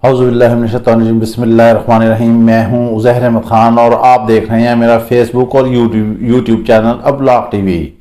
बिस्मिल्लाहिर्रहमानिर्रहीम। मैं हूं उज़ैर अहमद खान और आप देख रहे हैं मेरा फेसबुक और यूट्यूब चैनल अब्लॉग टीवी।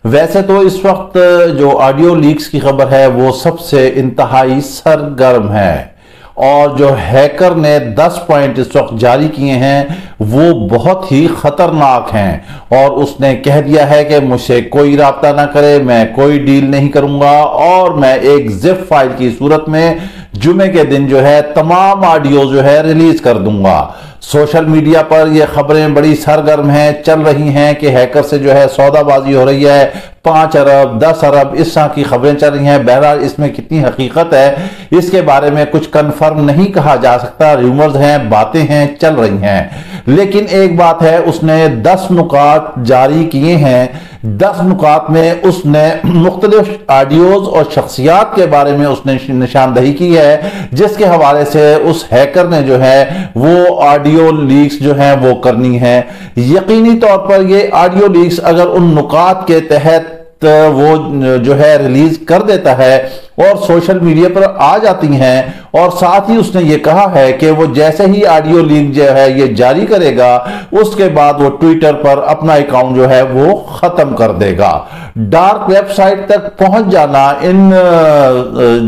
वैसे तो इस वक्त जो ऑडियो लीक्स की खबर है वो सबसे इंतहाई सरगर्म है और जो हैकर ने 10 पॉइंट इस वक्त जारी किए हैं वो बहुत ही खतरनाक हैं और उसने कह दिया है कि मुझसे कोई राब्ता ना करे, मैं कोई डील नहीं करूंगा और मैं एक जिप फाइल की सूरत में जुमे के दिन जो है तमाम ऑडियो जो है रिलीज कर दूंगा। सोशल मीडिया पर ये खबरें बड़ी सरगर्म हैं, चल रही हैं कि हैकर से जो है सौदाबाजी हो रही है, 5 अरब 10 अरब इस तरह की खबरें चल रही हैं। बहरहाल इसमें कितनी हकीकत है इसके बारे में कुछ कंफर्म नहीं कहा जा सकता, रूमर्स हैं, बातें हैं, चल रही हैं। लेकिन एक बात है, उसने 10 नुकात जारी किए हैं। 10 नुकात में उसने मुख्तलिफ ऑडियोज और शख्सियात के बारे में उसने निशानदही की है, जिसके हवाले से उस हैकर ने जो है वो ऑडियो लीक्स जो है वो करनी है। यकीनी तौर पर ये ऑडियो लीक्स अगर उन नुकात के तहत वो जो है रिलीज कर देता है और सोशल मीडिया पर आ जाती हैं, और साथ ही उसने ये कहा है कि वो जैसे ही ऑडियो लीक जो है ये जारी करेगा उसके बाद वो ट्विटर पर अपना अकाउंट जो है वो खत्म कर देगा। डार्क वेबसाइट तक पहुंच जाना इन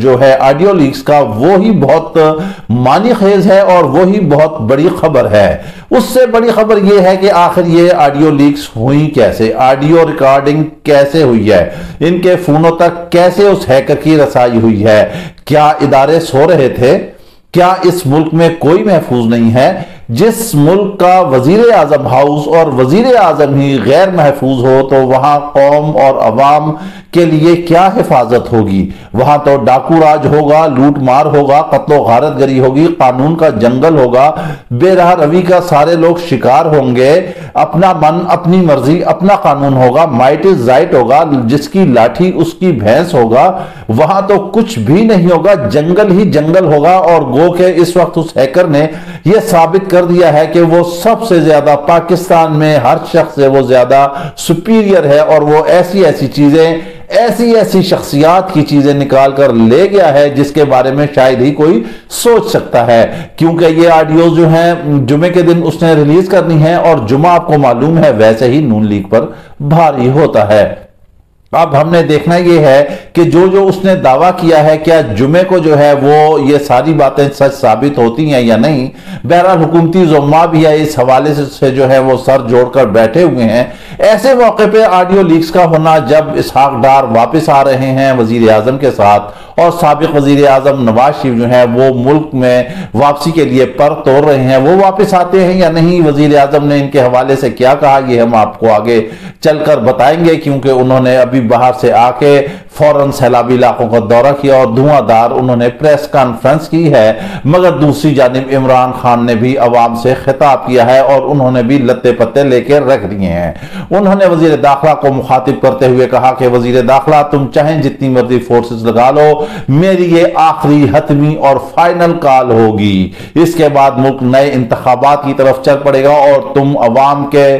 जो है ऑडियो लीक्स का वो ही बहुत मानी खेज है और वो ही बहुत बड़ी खबर है। उससे बड़ी खबर ये है कि आखिर ये ऑडियो लीक्स हुई कैसे, ऑडियो रिकॉर्डिंग कैसे हुई है, इनके फोनों तक कैसे उस हैकर की रसाई हुई है। क्या इदारे सो रहे थे? क्या इस मुल्क में कोई महफूज नहीं है? जिस मुल्क का वजीर आजम हाउस और वजीर आजम ही गैर महफूज हो तो वहां कौम और अवाम के लिए क्या हिफाजत होगी? वहां तो डाकू राज होगा, लूट मार होगा, कत्लो गारत गरी होगी, कानून का जंगल होगा, बेराह रवि का सारे लोग शिकार होंगे, अपना मन अपनी मर्जी अपना कानून होगा, माइट इज राइट होगा, जिसकी लाठी उसकी भैंस होगा। वहां तो कुछ भी नहीं होगा, जंगल ही जंगल होगा। और गो के इस वक्त उस हैकर ने यह साबित कर दिया है कि वो सबसे ज्यादा पाकिस्तान में हर शख्स से वो ज्यादा सुपीरियर है और वो ऐसी ऐसी चीजें, ऐसी ऐसी शख्सियात की चीजें निकाल कर ले गया है जिसके बारे में शायद ही कोई सोच सकता है। क्योंकि ये ऑडियो जो हैं जुमे के दिन उसने रिलीज करनी है और जुमा आपको मालूम है वैसे ही नून लीग पर भारी होता है। अब हमने देखना यह है कि जो जो उसने दावा किया है क्या जुमे को जो है वो ये सारी बातें सच साबित होती हैं या नहीं। बहरहाल हुकूमती ज़ुम्मा भी है इस हवाले से जो है वो सर जोड़कर बैठे हुए हैं। ऐसे मौके पे ऑडियो लीक्स का होना जब इसहाक डार वापस आ रहे हैं वजीर आजम के साथ और साबिक वजीर आजम नवाज शरीफ जो है वो मुल्क में वापसी के लिए पर तोड़ रहे हैं, वो वापस आते हैं या नहीं, वजीर आजम ने इनके हवाले से क्या कहा ये हम आपको आगे चलकर बताएंगे। क्योंकि उन्होंने अभी बाहर से आके फौरन सैलाबी इलाकों का दौरा किया और धुआंधार उन्होंने प्रेस कॉन्फ्रेंस की है। मगर दूसरी जानिब इमरान खान ने भी अवाम से खिताब किया है और उन्होंने भी लत्ते पत्ते लेकर रख दिए हैं। उन्होंने वजीर दाखिला को मुखातिब करते हुए कहा कि वजीर दाखिला तुम चाहें जितनी मर्जी फोर्सेस लगा लो, मेरी ये आखिरी हतमी और फाइनल कॉल होगी। इसके बाद मुल्क नए इंतखाबात की तरफ चल पड़ेगा और तुम अवाम के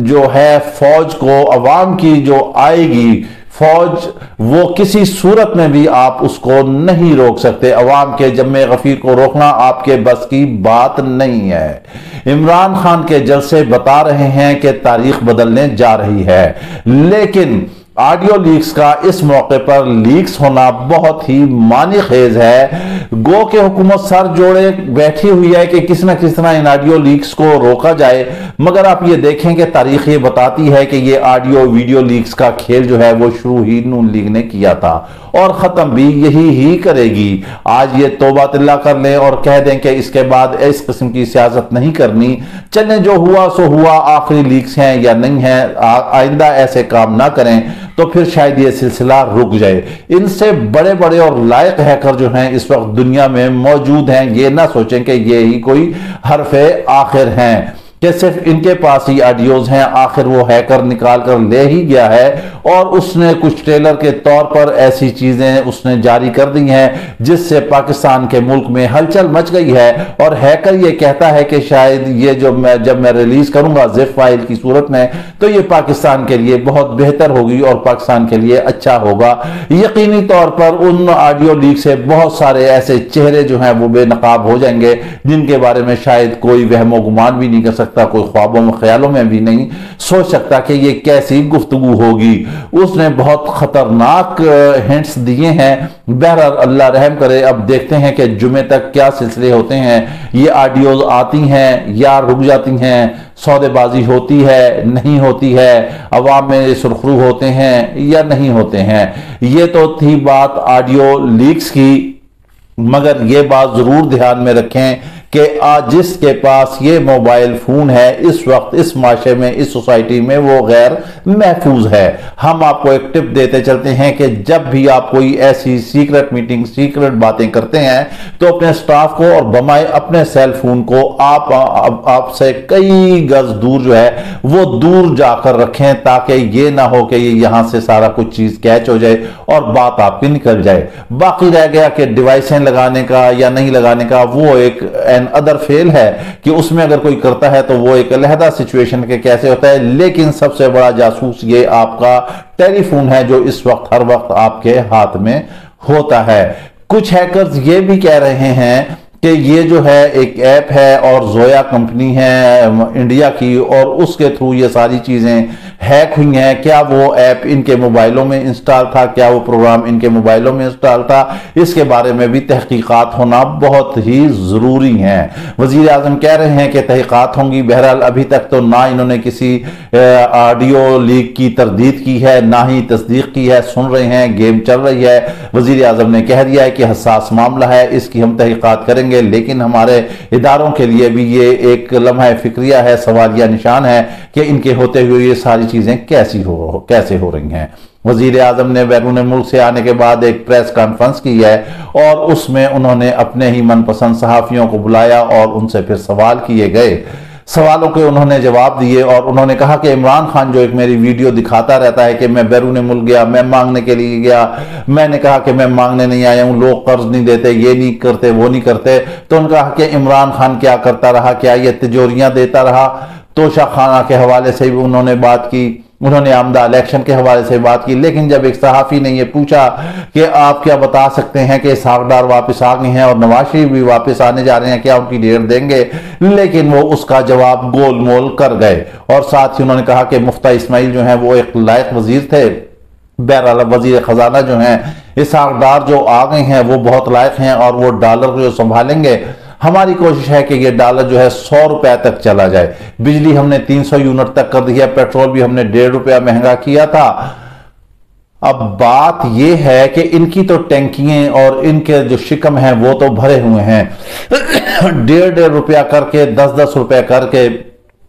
जो है फौज को, अवाम की जो आएगी फौज, वो किसी सूरत में भी आप उसको नहीं रोक सकते। अवाम के जम्मे गफीर को रोकना आपके बस की बात नहीं है। इमरान खान के जलसे बता रहे हैं कि तारीख बदलने जा रही है, लेकिन ऑडियो लीक्स का इस मौके पर लीक्स होना बहुत ही मानी खेज है। गो के हुकूमत सर जोड़े बैठी हुई है कि किस न किस तरह इन ऑडियो लीक्स को रोका जाए। मगर आप ये देखें कि तारीख ये बताती है कि ये ऑडियो वीडियो लीक्स का खेल जो है वो शुरू ही नून लीग ने किया था और खत्म भी यही ही करेगी। आज ये तौबा तिल्ला कर लें और कह दें कि इसके बाद इस किस्म की सियासत नहीं करनी, चलें जो हुआ सो हुआ, आखिरी लीक्स हैं या नहीं है, आइंदा ऐसे काम ना करें तो फिर शायद ये सिलसिला रुक जाए। इनसे बड़े बड़े और लायक हैकर जो हैं इस वक्त दुनिया में मौजूद हैं, ये ना सोचें कि ये ही कोई हरफे आखिर हैं। कि सिर्फ इनके पास ही ऑडियोज हैं। आखिर वो हैकर निकाल कर ले ही गया है और उसने कुछ ट्रेलर के तौर पर ऐसी चीजें उसने जारी कर दी हैं जिससे पाकिस्तान के मुल्क में हलचल मच गई है। और हैकर ये कहता है कि शायद ये जब मैं रिलीज करूंगा जिप फाइल की सूरत में, तो ये पाकिस्तान के लिए बहुत बेहतर होगी और पाकिस्तान के लिए अच्छा होगा। यकीनी तौर पर उन ऑडियो लीक से बहुत सारे ऐसे चेहरे जो हैं वो बेनकाब हो जाएंगे जिनके बारे में शायद कोई वहमो गुमान भी नहीं कर सकता, कोई ख्वाबों में ख्यालों में भी नहीं सोच सकता कि ये कैसी गुफ्तगू होगी। उसने बहुत खतरनाक हिंट्स दिए हैं। बहरहाल अल्लाह रहम करे, अब देखते हैं कि जुमे तक क्या सिलसिले होते हैं। ये ऑडियोज आती हैं या रुक जाती हैं, सौदेबाजी होती है नहीं होती है, अवाम में सुरखरू होते हैं या नहीं होते हैं। ये तो थी बात ऑडियो लीक्स की, मगर ये बात जरूर ध्यान में रखें कि आज जिसके पास ये मोबाइल फोन है इस वक्त इस माशरे में, इस सोसाइटी में, वो गैर महफूज है। हम आपको एक टिप देते चलते हैं कि जब भी आप कोई ऐसी सीक्रेट मीटिंग, सीक्रेट बातें करते हैं तो अपने स्टाफ को और बमाए अपने सेल फोन को आपसे कई गज दूर जो है वो दूर जाकर रखें, ताकि ये ना हो कि ये यहां से सारा कुछ चीज कैच हो जाए और बात आपकी निकल जाए। बाकी रह गया कि डिवाइसें लगाने का या नहीं लगाने का, वो एक अदर फेल है कि उसमें अगर कोई करता है तो वो एक अलहदा सिचुएशन के कैसे होता है। लेकिन सबसे बड़ा जासूस ये आपका टेलीफोन है जो इस वक्त हर वक्त आपके हाथ में होता है। कुछ हैकर्स ये भी कह रहे हैं कि ये जो है एक ऐप है और जोया कंपनी है इंडिया की और उसके थ्रू ये सारी चीजें हैक हुई हैं। क्या वो ऐप इनके मोबाइलों में इंस्टॉल था, क्या वो प्रोग्राम इनके मोबाइलों में इंस्टॉल था, इसके बारे में भी तहकीकात होना बहुत ही जरूरी है। वजीर आजम कह रहे हैं कि तहकीकात होंगी। बहरहाल अभी तक तो ना इन्होंने किसी ऑडियो लीक की तरदीद की है ना ही तस्दीक की है। सुन रहे हैं, गेम चल रही है। वजीर आजम ने कह दिया है कि हसास मामला है, इसकी हम तहकीकात करेंगे, लेकिन हमारे इदारों के लिए भी ये एक लम्हा फिक्रिया है, सवालिया निशान है कि इनके होते हुए ये सारी चीजें कैसे हो रही हैं। वजीर आजम ने बैरून मुल्क से आने के बाद एक प्रेस कॉन्फ्रेंस की है और उसमें उन्होंने अपने ही मनपसंद सहाफियों को बुलाया और उनसे फिर सवाल किए गए। सवालों के उन्होंने जवाब दिए और उन्होंने कहा कि इमरान खान जो एक मेरी वीडियो दिखाता रहता है कि मैं बैरून मुल्क गया, मैं मांगने के लिए गया, मैंने कहा कि मैं मांगने नहीं आया हूं, लोग कर्ज नहीं देते, ये नहीं करते, वो नहीं करते। तो उन्होंने कहा कि इमरान खान क्या करता रहा, क्या ये तिजोरियां देता रहा। तोशा खाना के हवाले से भी उन्होंने बात की, उन्होंने आमदा इलेक्शन के हवाले से बात की। लेकिन जब एक सहाफी ने यह पूछा कि आप क्या बता सकते हैं कि सागदार वापस आ गए हैं और नवाज शरीफ भी वापस आने जा रहे हैं, क्या उनकी डेट देंगे, लेकिन वो उसका जवाब गोलमोल कर गए। और साथ ही उन्होंने कहा कि मुफ्ता इस्माइल जो है वो एक लायक वजीर थे। बहरहाल वजीर खजाना जो है इसाकदार जो आ गए हैं वो बहुत लायक हैं और वो डॉलर को जो संभालेंगे। हमारी कोशिश है कि ये डॉलर जो है 100 रुपए तक चला जाए। बिजली हमने 300 यूनिट तक कर दी है, पेट्रोल भी हमने 1.5 रुपया महंगा किया था। अब बात यह है कि इनकी तो टैंकियां और इनके जो शिकम हैं वो तो भरे हुए हैं। 1.5 रुपया करके 10-10 रुपए करके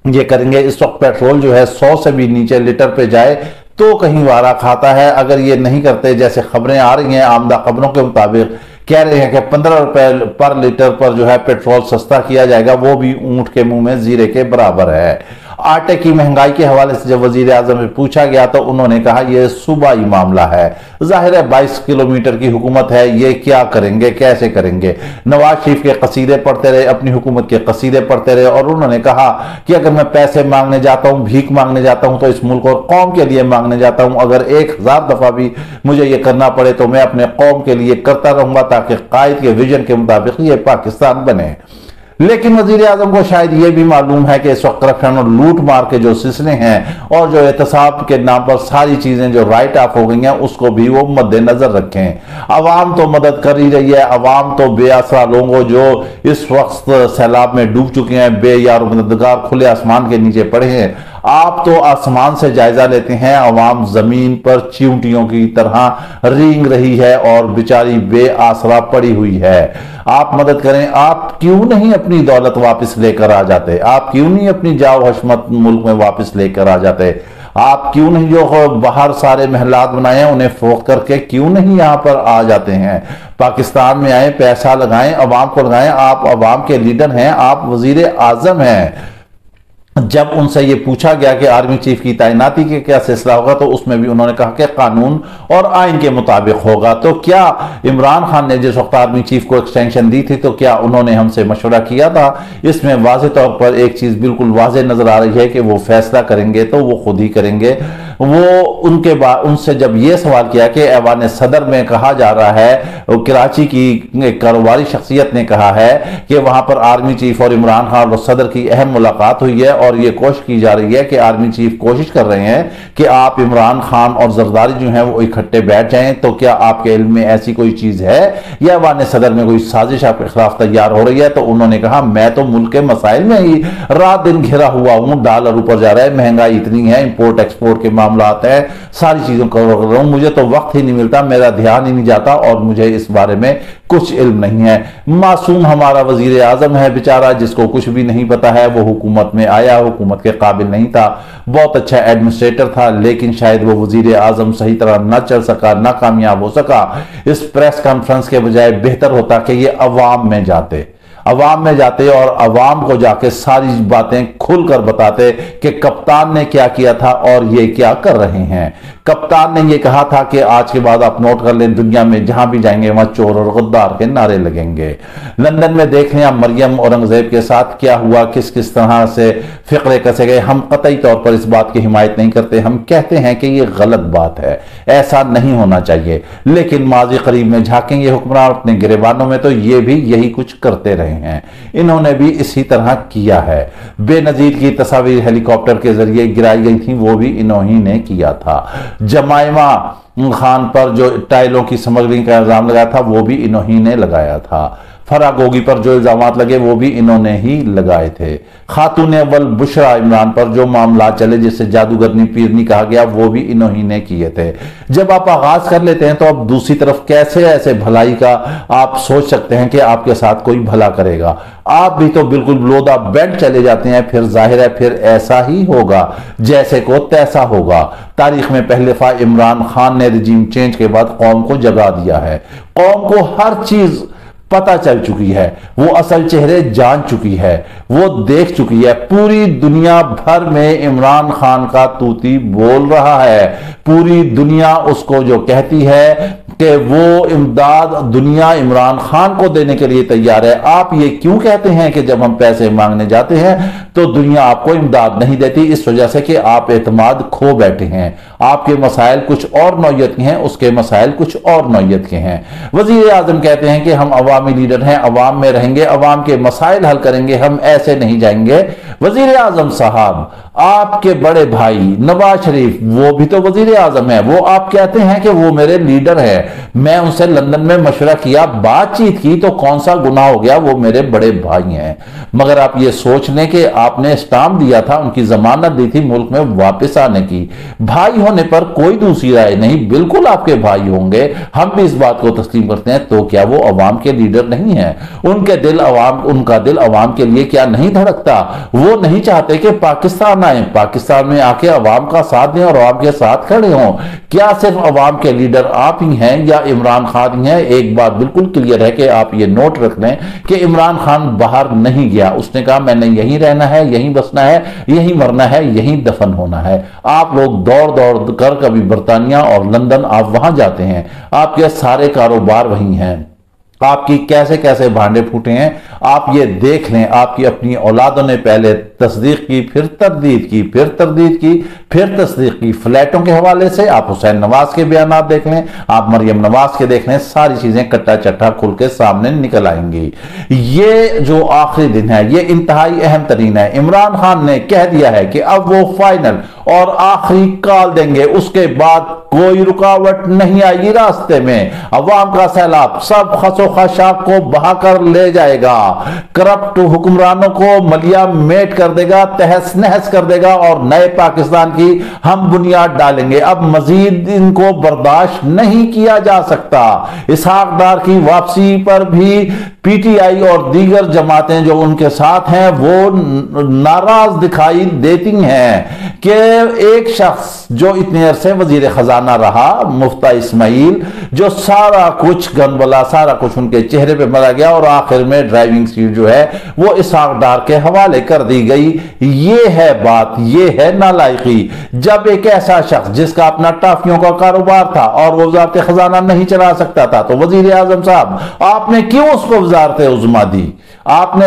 ये करेंगे। इस वक्त पेट्रोल जो है 100 से भी नीचे लीटर पे जाए तो कहीं वारा खाता है। अगर ये नहीं करते, जैसे खबरें आ रही हैं, आमदा खबरों के मुताबिक कह रहे हैं कि 15 रुपए पर लीटर पर जो है पेट्रोल सस्ता किया जाएगा, वो भी ऊंट के मुंह में जीरे के बराबर है। आटे की महंगाई के हवाले से जब वजीर आजम से पूछा गया तो उन्होंने कहा यह सूबाई मामला है। जाहिर है 22 किलोमीटर की हुकूमत है, ये क्या करेंगे, कैसे करेंगे। नवाज शरीफ के कसीदे पढ़ते रहे, अपनी हुकूमत के कसीदे पढ़ते रहे और उन्होंने कहा कि अगर मैं पैसे मांगने जाता हूं, भीख मांगने जाता हूं, तो इस मुल्क और कौम के लिए मांगने जाता हूं। अगर 1000 दफा भी मुझे ये करना पड़े तो मैं अपने कौम के लिए करता रहूंगा, ताकि कायद के विजन के मुताबिक ये पाकिस्तान बने। लेकिन वजीर आजम को शायद यह भी मालूम है कि इस वक्त करप्शन और लूट मार के जो सिलसिले हैं और जो एहतसाब के नाम पर सारी चीजें जो राइट ऑफ हो गई हैं, उसको भी वो मद्देनजर रखें। अवाम तो मदद कर ही रही है, अवाम तो बेआसरा लोगों जो इस वक्त सैलाब में डूब चुके हैं, बेयार मददगार खुले आसमान के नीचे पड़े हैं। आप तो आसमान से जायजा लेते हैं, अवाम जमीन पर चींटियों की तरह रेंग रही है और बेचारी बेआसरा पड़ी हुई है। आप मदद करें। आप क्यों नहीं अपनी दौलत वापस लेकर आ जाते? आप क्यों नहीं अपनी जाओ हशमत मुल्क में वापस लेकर आ जाते? आप क्यों नहीं जो बाहर सारे महलात बनाए हैं उन्हें फरोख्त करके क्यों नहीं यहां पर आ जाते हैं? पाकिस्तान में आए, पैसा लगाएं, अवाम को लगाएं। आप अवाम के लीडर हैं, आप वजीर आजम हैं। जब उनसे ये पूछा गया कि आर्मी चीफ की तैनाती के क्या सिलसिला होगा, तो उसमें भी उन्होंने कहा कि कानून और आइन के मुताबिक होगा। तो क्या इमरान खान ने जिस वक्त आर्मी चीफ को एक्सटेंशन दी थी, तो क्या उन्होंने हमसे मशवरा किया था? इसमें वाज़ेह तौर पर एक चीज बिल्कुल वाज़ेह नजर आ रही है कि वो फैसला करेंगे तो वो खुद ही करेंगे। वो उनके बाद उनसे जब ये सवाल किया कि ऐवान सदर में कहा जा रहा है, कराची की एक कारोबारी शख्सियत ने कहा है कि वहां पर आर्मी चीफ और इमरान खान और सदर की अहम मुलाकात हुई है और ये कोशिश की जा रही है कि आर्मी चीफ कोशिश कर रहे हैं कि आप इमरान खान और जरदारी जो हैं वो इकट्ठे बैठ जाएं, तो क्या आपके इल्म में ऐसी कोई चीज है या ऐवान सदर में कोई साजिश आपके खिलाफ तैयार हो रही है? तो उन्होंने कहा, मैं तो मुल्क के मसाइल में ही रात दिन घिरा हुआ हूं, डॉलर ऊपर जा रहा है, महंगाई इतनी है, इंपोर्ट एक्सपोर्ट के मामलात है, सारी चीजों कर रहा हूं, मुझे तो वक्त ही नहीं मिलता, मेरा ध्यान ही नहीं जाता और मुझे इस बारे में कुछ इल्म नहीं है। मासूम हमारा वजीर आजम है बेचारा, जिसको कुछ भी नहीं पता है। वो हुकूमत में आया, हुकूमत के काबिल नहीं था, बहुत अच्छा एडमिनिस्ट्रेटर था, लेकिन शायद वो वजीर आजम सही तरह न चल सका, न कामयाब हो सका। इस प्रेस कॉन्फ्रेंस के बजाय बेहतर होता कि ये अवाम में जाते और अवाम को जाके सारी बातें खुलकर बताते कि कप्तान ने क्या किया था और ये क्या कर रहे हैं। कप्तान ने ये कहा था कि आज के बाद आप नोट कर लें, दुनिया में जहां भी जाएंगे वहां चोर और गद्दार के नारे लगेंगे। लंदन में देख लें मरियम औरंगजेब के साथ क्या हुआ, किस किस तरह से फिक्रे कसे गए। हम कतई तौर पर इस बात की हिमायत नहीं करते, हम कहते हैं कि ये गलत बात है, ऐसा नहीं होना चाहिए। लेकिन माजी करीब में झांकेंगे हुक्मरान अपने गिरेबानों में, तो ये भी यही कुछ करते रहे हैं। इन्होंने भी इसी तरह किया है। बेनजीर की तस्वीर हेलीकॉप्टर के जरिए गिराई गई थी, वो भी इन्होंने ने किया था। जमाइमा खान पर जो टाइलों की स्मगलिंग का इल्जाम लगाया था, वो भी इन्होंने ने लगाया था। फरा गोगी पर जो इल्जाम लगे वो भी इन्होंने ही लगाए थे। खातून अव्वल बुशरा इमरान पर जो मामला चले, जिसे जादूगरनी पीरनी कहा गया, वो भी इन्होंने ने किए थे। जब आप आगाज कर लेते हैं तो अब दूसरी तरफ कैसे ऐसे भलाई का आप सोच सकते हैं कि आपके साथ कोई भला करेगा? आप भी तो बिल्कुल लोदा बेड चले जाते हैं। फिर जाहिर है फिर ऐसा ही होगा, जैसे को तैसा होगा। तारीख में पहले दफा इमरान खान ने रिजीम चेंज के बाद कौम को जगा दिया है। कौम को हर चीज पता चल चुकी है, वो असल चेहरे जान चुकी है, वो देख चुकी है। पूरी दुनिया भर में इमरान खान का तूती बोल रहा है। पूरी दुनिया उसको जो कहती है कि वो इमदाद दुनिया इमरान खान को देने के लिए तैयार है। आप ये क्यों कहते हैं कि जब हम पैसे मांगने जाते हैं तो दुनिया आपको इमदाद नहीं देती? इस वजह से कि आप एतमाद खो बैठे हैं। आपके मसाइल कुछ और नौयत के हैं, उसके मसाइल कुछ और नौयत के हैं। वजीर आजम कहते हैं कि हम अवामी लीडर हैं, अवाम में रहेंगे, अवाम के मसाइल हल करेंगे, हम ऐसे नहीं जाएंगे। वजीर आजम साहब, आपके बड़े भाई नवाज शरीफ, वो भी तो वजीर आजम है। वो आप कहते हैं कि वो मेरे लीडर है। मैं उनसे लंदन में मशवरा किया, बातचीत की, तो कौन सा गुनाह हो गया? वो मेरे बड़े भाई हैं। मगर आप ये सोच लें कि आपने स्टाम्प दिया था, उनकी जमानत दी थी मुल्क में वापस आने की। भाई होने पर कोई दूसरी राय नहीं, बिल्कुल आपके भाई होंगे, हम भी इस बात को तस्लीम करते हैं। तो क्या वो अवाम के लीडर नहीं है? उनका दिल अवाम के लिए क्या नहीं धड़कता? वो नहीं चाहते कि पाकिस्तान आए, पाकिस्तान में आके अवाम का साथ दें और अवाम के साथ खड़े हों। क्या सिर्फ अवाम के लीडर आप ही हैं या इमरान खान ही है? एक बात बिल्कुल क्लियर है कि आप ये नोट रख लें कि इमरान खान बाहर नहीं गया। उसने कहा मैंने यहीं रहना है, यहीं बसना है, यहीं मरना है, यहीं दफन होना है। आप लोग दौड़ दौड़ कर कभी बर्तानिया और लंदन आप वहां जाते हैं, आपके सारे कारोबार वहीं हैं, आपकी कैसे कैसे भांडे फूटे हैं आप ये देख लें। आपकी अपनी औलादों ने पहले तस्दीक की, फिर तरदीद की, फिर तरदीद की, फिर तस्दीक की। फ्लैटों के हवाले से आप हुसैन नवाज के बयान देख लें, आप मरियम नवाज के देख लें, सारी चीजें कट्टा चट्टा खुल के सामने निकल आएंगी। ये जो आखिरी दिन है ये इंतहाई अहम तरीन है। इमरान खान ने कह दिया है कि अब वो फाइनल और आखिरी कॉल देंगे, उसके बाद कोई रुकावट नहीं आएगी रास्ते में। अवाम का सैलाब सब खसो खशाक को बहाकर ले जाएगा, करप्ट हुक्मरानों को मलिया मेट कर देगा, तहस नहस कर देगा और नए पाकिस्तान की हम बुनियाद डालेंगे। अब मजीद इनको बर्दाश्त नहीं किया जा सकता। इसहाक डार की वापसी पर भी पीटीआई और दीगर जमातें जो उनके साथ हैं वो नाराज दिखाई देती हैं कि एक शख्स जो इतने अरसे वजीर खजाना रहा, मुफ्ता इस्माइल, जो सारा कुछ गनबला, सारा कुछ उनके चेहरे पे मरा गया और आखिर में ड्राइविंग सीट जो है वो इसहाक डार के हवाले कर दी गई। ये है बात, ये है नालायकी। जब एक ऐसा शख्स जिसका अपना टाफियों का कारोबार था और वो वजारत खजाना नहीं चला सकता था, तो वजीर आजम साहब आपने क्यों उसको वजारत उज़्मा दी? आपने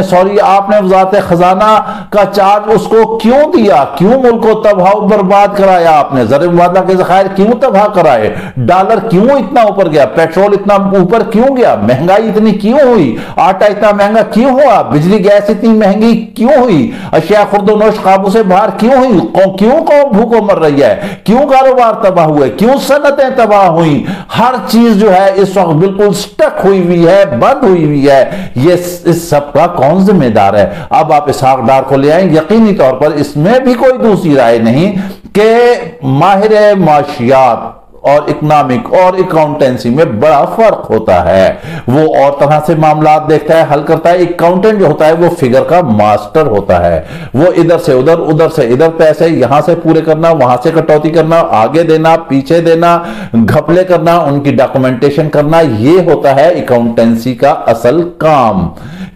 वजारत खजाना का चार्ज उसको क्यों दिया? क्यों मुल्क को तबाह बर्बाद कराया? आपने ज़र मुबादला के ज़खायर क्यों तबाह कराए? डॉलर क्यों इतना ऊपर गया? पेट्रोल इतना ऊपर क्यों गया? महंगाई इतनी क्यों हुई? आटा इतना महंगा क्यों हुआ? बिजली गैस इतनी महंगी क्यों हुई? अशिया खुर्दोनोश काबू से बाहर क्यों हुई? क्यों कौम भूखों मर रही है? क्यों कारोबार तबाह हुए? क्यों सनतें तबाह हुई? हर चीज जो है इस वक्त बिल्कुल स्टक हुई हुई है, बंद हुई हुई है। ये इस सब का कौन जिम्मेदार है? अब आप इसहाक डार को ले आए। यकीनी तौर पर इसमें भी कोई दूसरी राय नहीं कि माहिर माशियात और इकोनॉमिक और अकाउंटेंसी में बड़ा फर्क होता है। वो और तरह से मामला देखता है, हल करता है। अकाउंटेंट जो होता है वो फिगर का मास्टर होता है। वो इधर से उधर, उधर से इधर पैसे यहां से पूरे करना, वहां से कटौती करना, आगे देना, पीछे देना, घपले करना, उनकी डॉक्यूमेंटेशन करना, ये होता है अकाउंटेंसी का असल काम।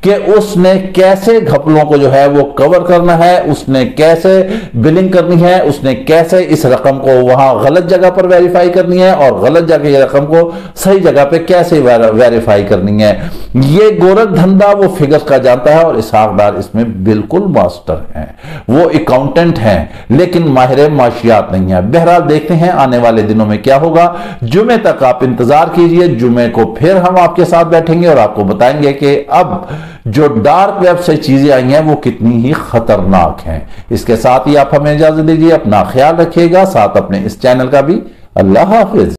कि उसने कैसे घपलों को जो है वो कवर करना है, उसने कैसे बिलिंग करनी है, उसने कैसे इस रकम को वहां गलत जगह पर वेरीफाई करनी है और गलत जगह की रकम को सही जगह पे कैसे वेरीफाई करनी है। ये गोरख धंधा वो फिगर्स का जानता है और इसहाक डार इसमें बिल्कुल मास्टर हैं। वो अकाउंटेंट हैं लेकिन माहिर माशियात नहीं है। बहरहाल देखते हैं आने वाले दिनों में क्या होगा। जुमे तक आप इंतजार कीजिए। जुमे को फिर हम आपके साथ बैठेंगे और आपको बताएंगे कि अब जो डार्क वेब से चीजें आई हैं वो कितनी ही खतरनाक हैं। इसके साथ ही आप हमें इजाजत दीजिए। अपना ख्याल रखिएगा, साथ अपने इस चैनल का भी। अल्लाह हाफिज।